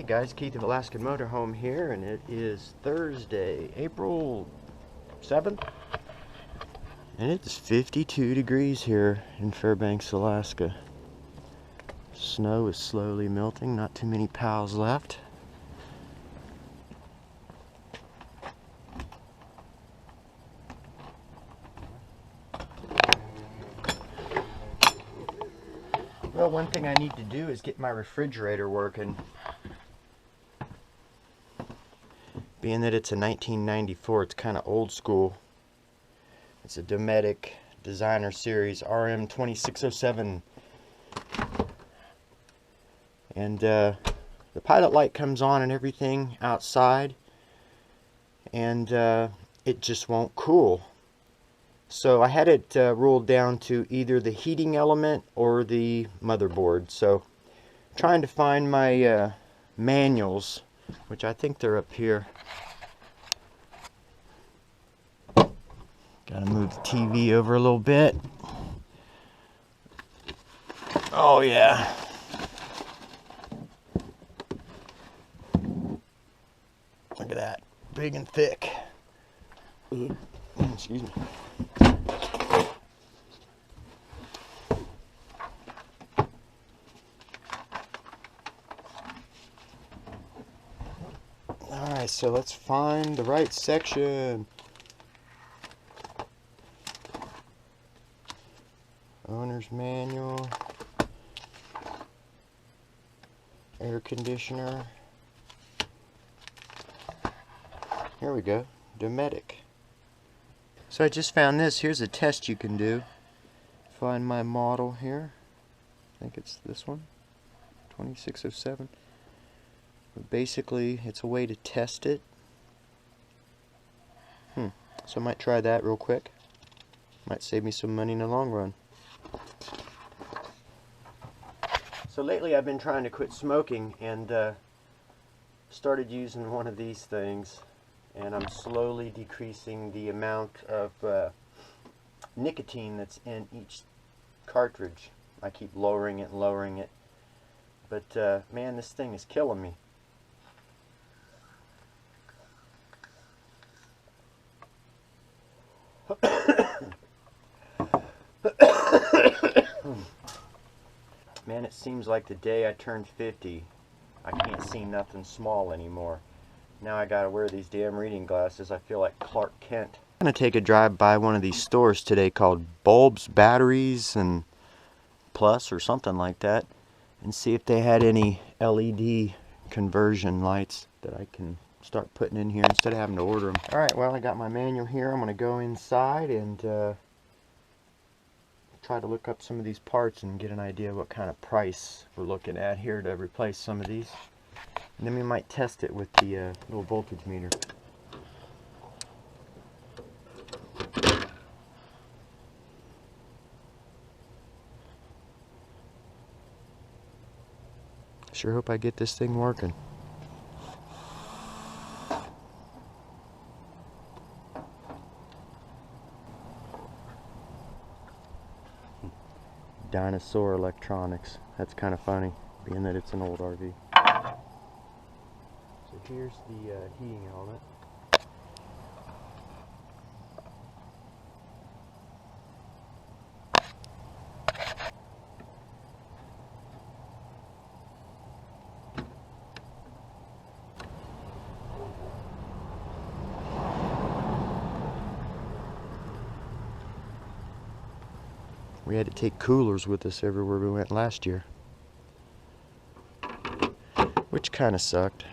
guys, Keith of Alaskan Motorhome here, and it is Thursday, April 7th, and it's 52 degrees here in Fairbanks, Alaska. Snow is slowly melting, not too many pals left. Well, one thing I need to do is get my refrigerator working. Being that it's a 1994, it's kind of old school. It's a Dometic Designer Series RM2607. And the pilot light comes on and everything outside, and it just won't cool. So I had it ruled down to either the heating element or the motherboard. So trying to find my manuals, which I think they're up here. Gotta move the TV over a little bit. Oh yeah. Look at that, big and thick. Excuse me. Alright, so let's find the right section. Owner's manual. Air conditioner. Here we go. Dometic. So I just found this. Here's a test you can do. Find my model here. I think it's this one. 2607. But basically, it's a way to test it. So I might try that real quick. Might save me some money in the long run. So lately I've been trying to quit smoking and started using one of these things. And I'm slowly decreasing the amount of nicotine that's in each cartridge. I keep lowering it and lowering it. But man, this thing is killing me. Man, it seems like the day I turned 50, I can't see nothing small anymore. Now I gotta wear these damn reading glasses. I feel like Clark Kent. I'm gonna take a drive by one of these stores today called Bulbs, Batteries, and Plus or something like that, and see if they had any LED conversion lights that I can start putting in here instead of having to order them. Alright, well, I got my manual here. I'm gonna go inside and try to look up some of these parts and get an idea what kind of price we're looking at here to replace some of these. And then we might test it with the little voltage meter. Sure hope I get this thing working. Dinosaur electronics. That's kind of funny, being that it's an old RV. So here's the heating element. We had to take coolers with us everywhere we went last year, which kind of sucked.